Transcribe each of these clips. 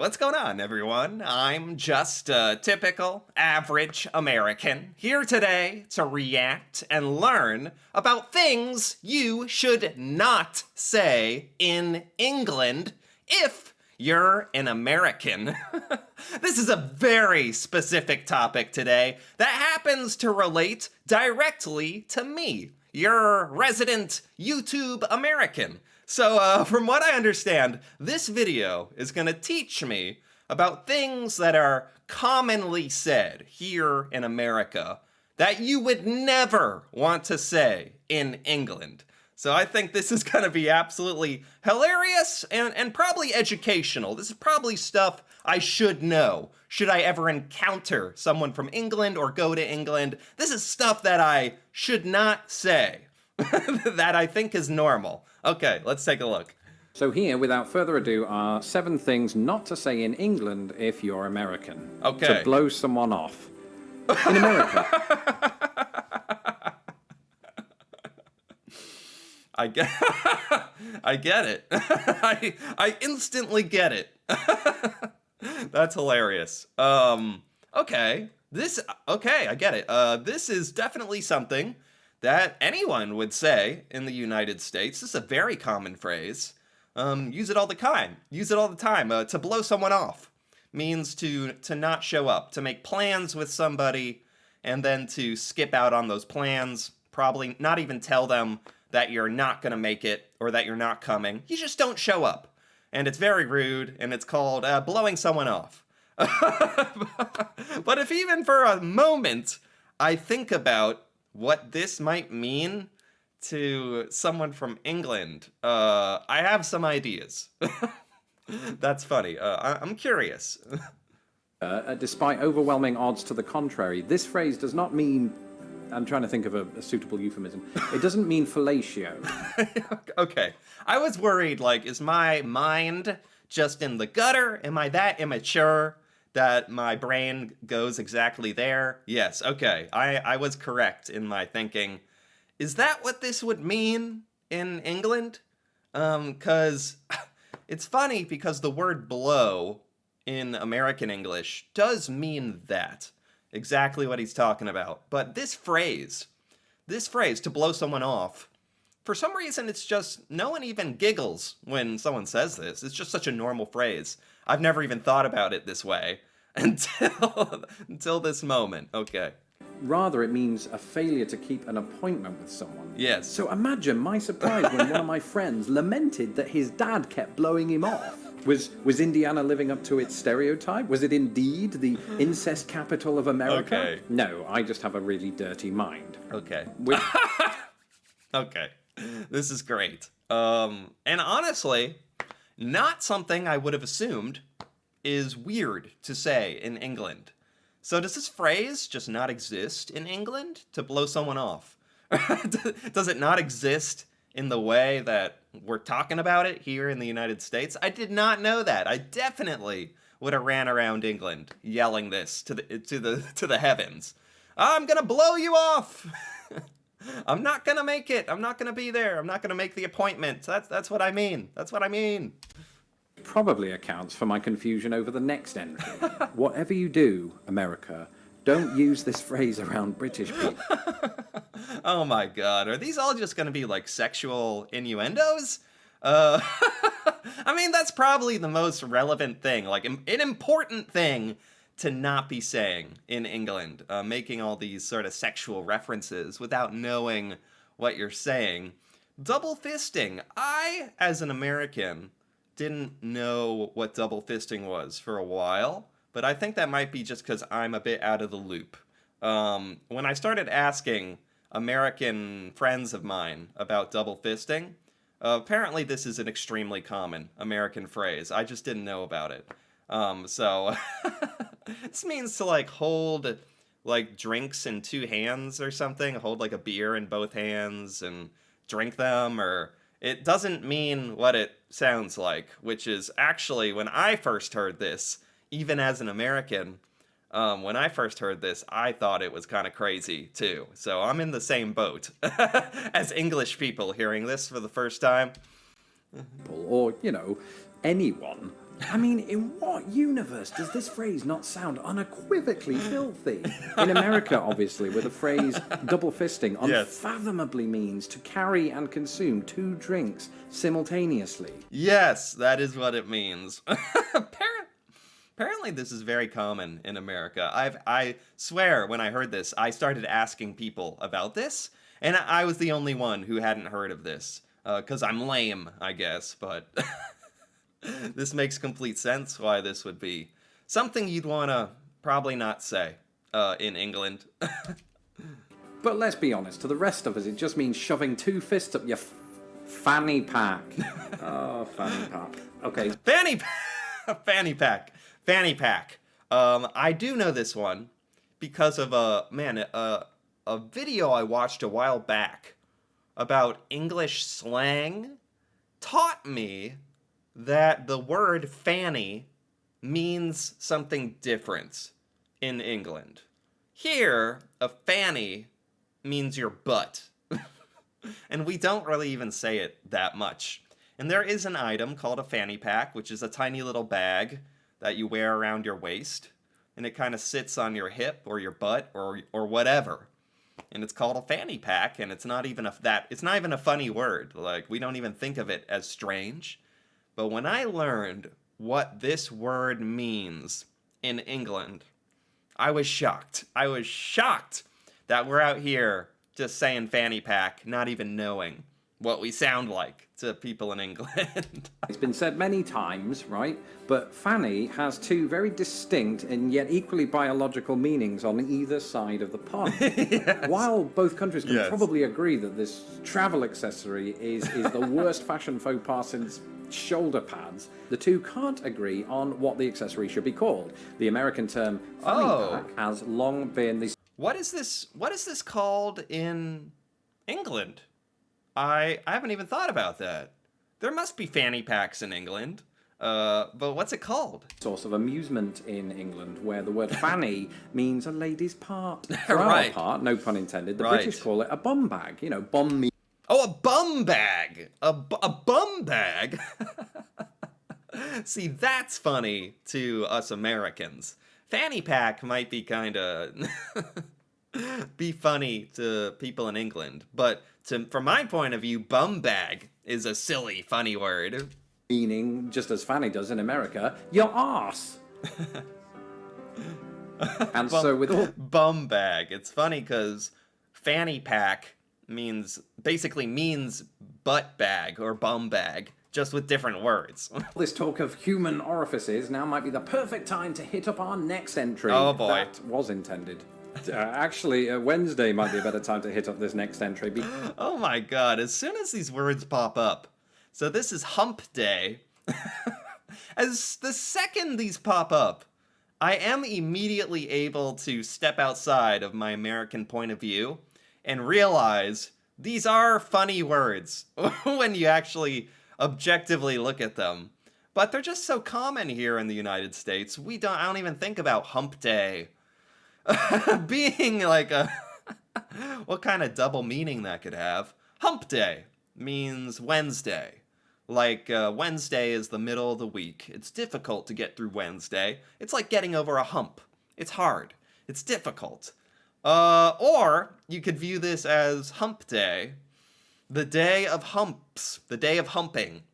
What's going on, everyone? I'm just a typical, average American here today to react and learn about things you should not say in England if you're an American. This is a very specific topic today that happens to relate directly to me, your resident YouTube American. So, from what I understand, this video is going to teach me about things that are commonly said here in America that you would never want to say in England. So I think this is going to be absolutely hilarious and probably educational. This is probably stuff I should know. Should I ever encounter someone from England or go to England? This is stuff that I should not say, that I think is normal. Okay, let's take a look. So here, without further ado, are 7 things not to say in England if you're American. Okay. To blow someone off. In America. I get it. I instantly get it. That's hilarious. Okay. I get it. This is definitely something that anyone would say in the United States. This is a very common phrase. Use it all the time. To blow someone off means to not show up, to make plans with somebody, and then to skip out on those plans, probably not even tell them that you're not going to make it or that you're not coming. You just don't show up. And it's very rude, and it's called blowing someone off. But if even for a moment I think about what this might mean to someone from England, I have some ideas. That's funny. I'm curious. Despite overwhelming odds to the contrary, this phrase does not mean... I'm trying to think of a suitable euphemism. It doesn't mean fellatio. Okay. I was worried, like, is my mind just in the gutter? Am I that immature that my brain goes exactly there? Yes, okay. I was correct in my thinking. Is that what this would mean in England? Because it's funny because the word blow in American English does mean that. Exactly what he's talking about. But this phrase, to blow someone off, for some reason it's just, no one even giggles when someone says this. It's just such a normal phrase. I've never even thought about it this way until this moment. Okay. Rather, it means a failure to keep an appointment with someone. Yes. So imagine my surprise when one of my friends lamented that his dad kept blowing him off. Was Indiana living up to its stereotype? Was it indeed the incest capital of America? Okay. No, I just have a really dirty mind. Okay. With Okay. This is great. And honestly, not something I would have assumed is weird to say in England. So does this phrase just not exist in England, to blow someone off? Does it not exist in the way that we're talking about it here in the United States? I did not know that. I definitely would have ran around England yelling this to the heavens. I'm gonna blow you off. I'm not gonna make it. I'm not gonna be there. I'm not gonna make the appointment. That's what I mean. That's what I mean. probably accounts for my confusion over the next entry. Whatever you do, America, don't use this phrase around British people. Oh my god, are these all just gonna be like sexual innuendos? I mean, that's probably the most relevant thing, like an important thing to not be saying in England, making all these sort of sexual references without knowing what you're saying. Double fisting. I, as an American, didn't know what double fisting was for a while, but I think that might be just because I'm a bit out of the loop. When I started asking American friends of mine about double fisting, apparently this is an extremely common American phrase. I just didn't know about it. So this means to like hold like drinks in two hands or something, hold like a beer in both hands and drink them, or it doesn't mean what it sounds like, which is actually when I first heard this, even as an American, when I first heard this, I thought it was kind of crazy too. So I'm in the same boat as English people hearing this for the first time. Or, you know, anyone. I mean, in what universe does this phrase not sound unequivocally filthy? In America, obviously, where the phrase double fisting Yes. unfathomably means to carry and consume 2 drinks simultaneously. Yes, that is what it means. Apparently, this is very common in America. I swear, when I heard this, I started asking people about this, and I was the only one who hadn't heard of this. Because I'm lame, I guess, but this makes complete sense why this would be something you'd want to probably not say in England. But let's be honest, to the rest of us, it just means shoving 2 fists up your fanny pack. Oh, fanny pack. Okay. Fanny pack. Fanny pack. I do know this one because of a video I watched a while back about English slang taught me that the word fanny means something different in England. Here, a fanny means your butt. And we don't really even say it that much. And there is an item called a fanny pack, which is a tiny little bag that you wear around your waist, and it kind of sits on your hip or your butt or whatever. And it's called a fanny pack, and it's not even a funny word. Like, we don't even think of it as strange. But when I learned what this word means in England, I was shocked. I was shocked that we're out here just saying fanny pack, not even knowing what we sound like to people in England. It's been said many times, right? But fanny has 2 very distinct and yet equally biological meanings on either side of the pond. Yes. While both countries can Yes. probably agree that this travel accessory is the worst fashion faux pas since shoulder pads, the 2 can't agree on what the accessory should be called. The American term fanny pack has long been the What is this called in England? I haven't even thought about that. There must be fanny packs in England. But what's it called? source of amusement in England, where the word fanny means a lady's part. For Right. our part, no pun intended, the Right. British call it a bum bag. You know, bum me. Oh, a bum bag. A bum bag. See, that's funny to us Americans. Fanny pack might be kind of be funny to people in England, but from my point of view, bum bag is a silly, funny word. Meaning, just as fanny does in America, your arse. And so with all Bum bag. It's funny because fanny pack basically means butt bag or bum bag, just with different words. this talk of human orifices, now might be the perfect time to hit up our next entry. Oh, boy. That was intended. Actually, Wednesday might be a better time to hit up this next entry. Oh my god, as soon as these words pop up. So this is hump day. As the second these pop up, I am immediately able to step outside of my American point of view and realize these are funny words when you actually objectively look at them. But they're just so common here in the United States. I don't even think about hump day being like what kind of double meaning that could have. Hump day means Wednesday. Like, Wednesday is the middle of the week. It's difficult to get through Wednesday. It's like getting over a hump. It's hard. It's difficult. Or you could view this as hump day. The day of humps. The day of humping.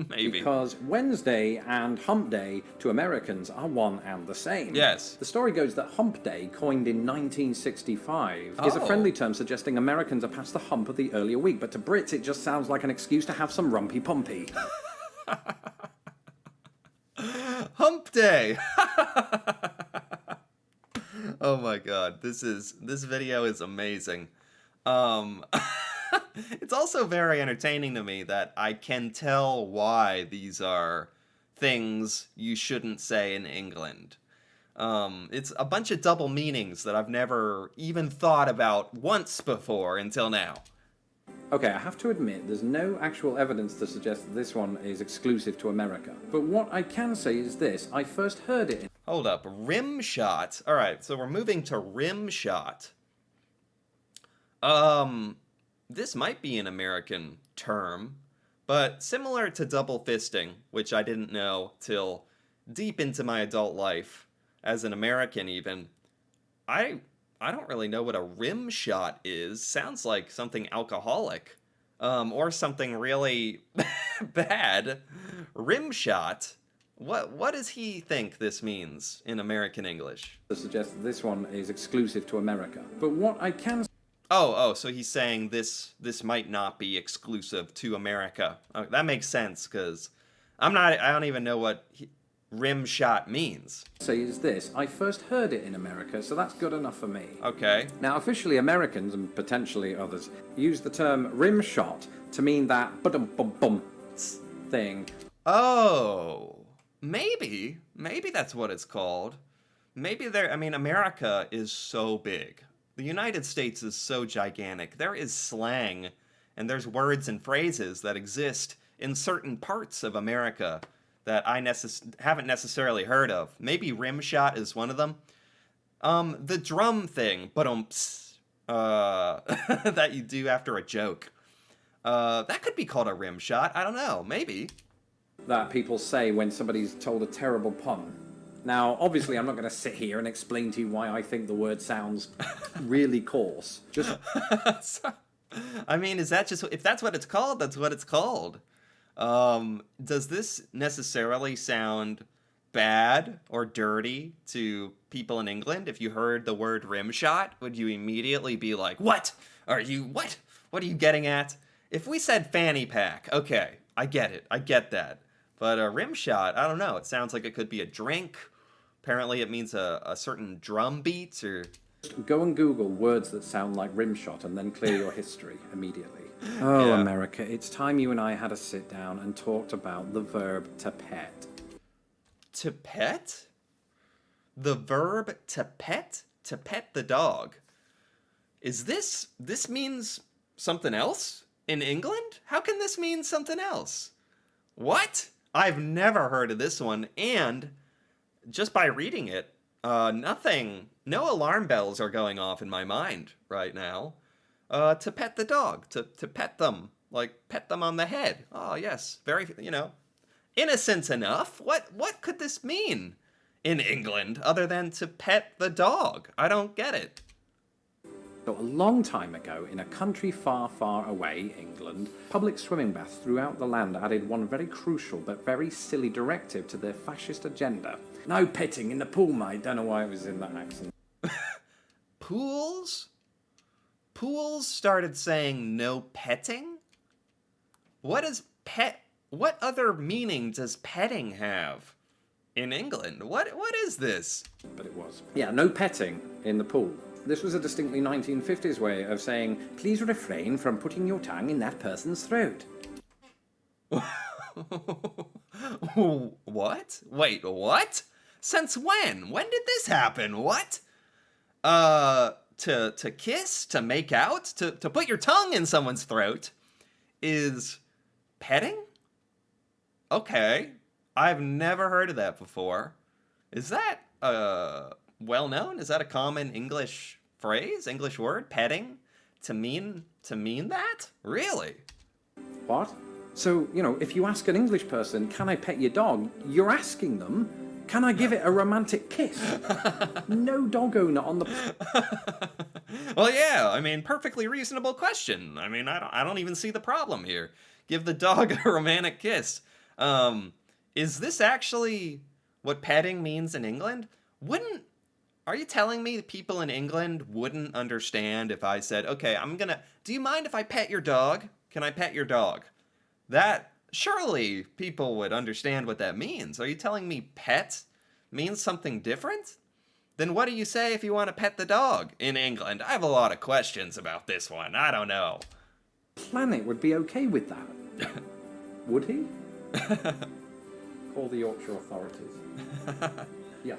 Maybe. Because Wednesday and hump day to Americans are one and the same. Yes. The story goes that hump day, coined in 1965, is a Oh. friendly term suggesting Americans are past the hump of the earlier week, but to Brits it just sounds like an excuse to have some rumpy pumpy. Hump day. Oh my god, this video is amazing. It's also very entertaining to me that I can tell why these are things you shouldn't say in England. It's a bunch of double meanings that I've never even thought about once before until now. Okay, I have to admit, there's no actual evidence to suggest that this one is exclusive to America. But what I can say is this, I first heard it in Hold up, rim shot. All right, so we're moving to rim shot. This might be an American term, But similar to double fisting, which I didn't know till deep into my adult life, as an American even, I I don't really know what a rim shot is. Sounds like something alcoholic, or something really bad. Rim shot. What does he think this means in American English? To suggest that this one is exclusive to America. But what I can So he's saying this might not be exclusive to America. That makes sense because I don't even know what rim shot means. say is this: I first heard it in America, so that's good enough for me. Okay. Now, officially, Americans and potentially others use the term rim shot to mean that bum thing. Oh, maybe that's what it's called. America is so big. The United States is so gigantic. There is slang and there's words and phrases that exist in certain parts of America that I haven't necessarily heard of. Maybe rim shot is one of them. The drum thing, that you do after a joke. That could be called a rim shot. I don't know. Maybe. That people say when somebody's told a terrible pun. Now, obviously, I'm not going to sit here and explain to you why I think the word sounds really coarse. Just is that just if that's what it's called? That's what it's called. Does this necessarily sound bad or dirty to people in England? If you heard the word rim shot, would you immediately be like, "What are you? What? What are you getting at?" If we said fanny pack, okay, I get it. I get that. But a rim shot, I don't know. It sounds like it could be a drink. Apparently it means a certain drum beat or... go and Google words that sound like rim shot and then clear your history immediately. Oh, yeah. America, it's time you and I had a sit down and talked about the verb to pet. To pet? The verb to pet? To pet the dog. Is this means something else in England? How can this mean something else? What? I've never heard of this one, and just by reading it, no alarm bells are going off in my mind right now. To pet the dog, to pet them, like pet them on the head. Oh yes, very, innocent enough. What could this mean in England other than to pet the dog? I don't get it. So a long time ago, in a country far, far away, England, public swimming baths throughout the land added one very crucial but very silly directive to their fascist agenda. No petting in the pool, mate. Don't know why it was in that accent. Pools started saying no petting? What other meaning does petting have in England? What is this? But it was. Yeah, no petting in the pool. This was a distinctly 1950s way of saying, please refrain from putting your tongue in that person's throat. What? Wait, what? Since when? When did this happen? What? To kiss, to make out, to put your tongue in someone's throat is petting? Okay. I've never heard of that before. Is that well known? Is that a common English phrase, English word, petting, to mean that? Really? What? So, if you ask an English person, can I pet your dog? You're asking them, can I give it a romantic kiss? No dog owner on the... Well, yeah, perfectly reasonable question. I don't even see the problem here. Give the dog a romantic kiss. Is this actually what petting means in England? Are you telling me people in England wouldn't understand if I said, okay, do you mind if I pet your dog? Can I pet your dog? Surely people would understand what that means. Are you telling me pet means something different? Then what do you say if you want to pet the dog in England? I have a lot of questions about this one. I don't know. Planet would be okay with that. Would he? Call the Yorkshire authorities. Yeah.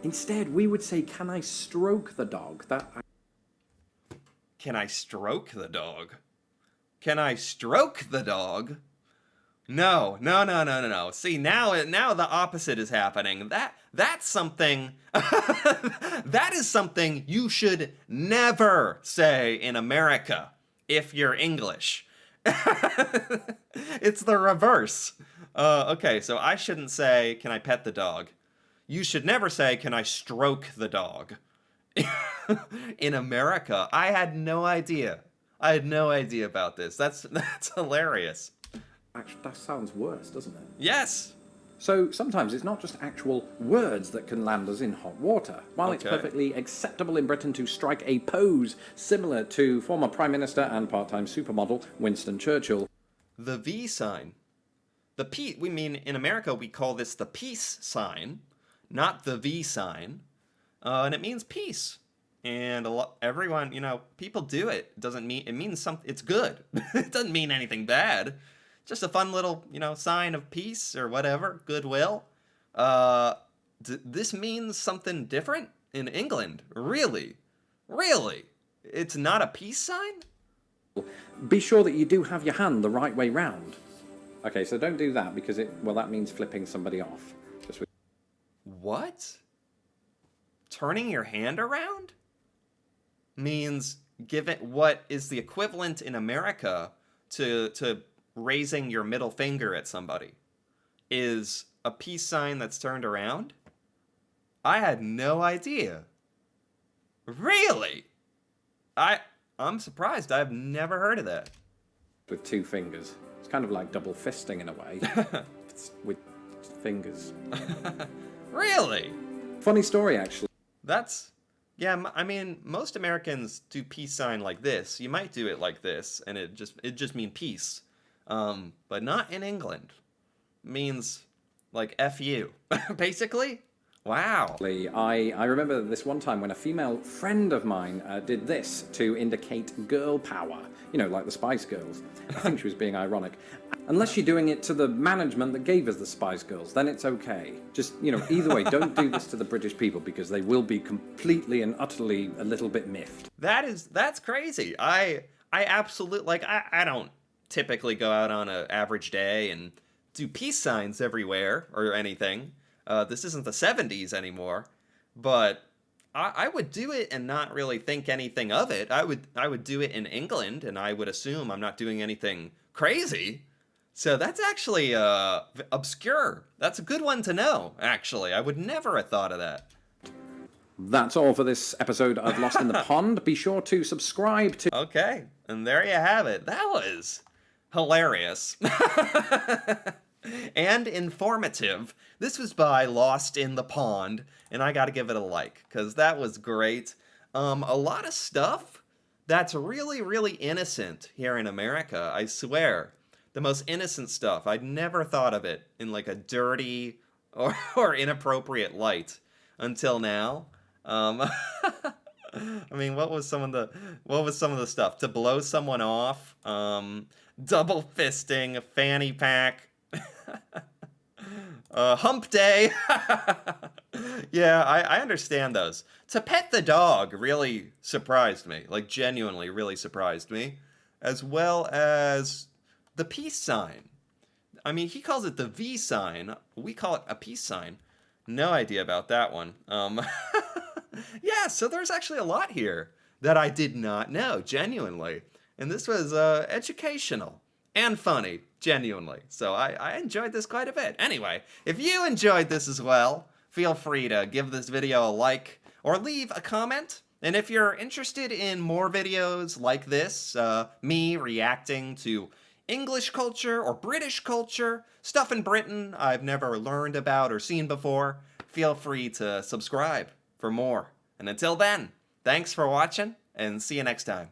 Instead, we would say, can I stroke the dog? Can I stroke the dog? Can I stroke the dog? No. See, now the opposite is happening. That's something that is something you should never say in America if you're English. It's the reverse. Okay, so I shouldn't say, can I pet the dog? You should never say, can I stroke the dog? In America, I had no idea. I had no idea about this. That's hilarious. Actually, that sounds worse, doesn't it? Yes. So sometimes it's not just actual words that can land us in hot water. While it's Okay. perfectly acceptable in Britain to strike a pose similar to former Prime Minister and part-time supermodel Winston Churchill, The V sign. We mean in America we call this the peace sign, not the V sign, and it means peace. And everyone, people do it. It means something. It's good. It doesn't mean anything bad. Just a fun little, sign of peace or whatever, goodwill. This means something different in England. Really, really. It's not a peace sign. be sure that you do have your hand the right way round. Okay, so don't do that because that means flipping somebody off. Just with What? Turning your hand around means what is the equivalent in America to raising your middle finger at somebody is a peace sign that's turned around? I had no idea. Really? I'm surprised. I've never heard of that. with two fingers. It's kind of like double fisting in a way. It's with fingers. Really? Funny story, actually. I mean, most Americans do peace sign like this. You might do it like this, and it just mean peace. But not in England. It means like F you, basically. Wow. I remember this one time when a female friend of mine did this to indicate girl power. Like the Spice Girls. I think she was being ironic. Unless you're doing it to the management that gave us the Spice Girls, then it's okay. Just, either way, don't do this to the British people because they will be completely and utterly a little bit miffed. That's crazy. I absolutely, I don't typically go out on an average day and do peace signs everywhere or anything. This isn't the 70s anymore, but I would do it and not really think anything of it. I would do it in England, and I would assume I'm not doing anything crazy. So that's actually obscure. That's a good one to know, actually. I would never have thought of that. That's all for this episode of Lost in the Pond. Be sure to subscribe to... Okay, and there you have it. That was hilarious. And informative. This was by Lost in the Pond, and I gotta give it a like, because that was great. A lot of stuff that's really, really innocent here in America, I swear. The most innocent stuff. I'd never thought of it in like a dirty or inappropriate light until now. I mean, what was some of the stuff? To blow someone off, double fisting, a fanny pack, hump day. Yeah, I understand those. To pet the dog really surprised me, like genuinely really surprised me, as well as the peace sign. I mean, he calls it the V sign. We call it a peace sign. No idea about that one. Yeah, so there's actually a lot here that I did not know, genuinely. And this was educational and funny, genuinely. So I enjoyed this quite a bit. Anyway, if you enjoyed this as well, feel free to give this video a like or leave a comment. And if you're interested in more videos like this, me reacting to English culture or British culture, stuff in Britain I've never learned about or seen before, feel free to subscribe for more. And until then, thanks for watching, and see you next time.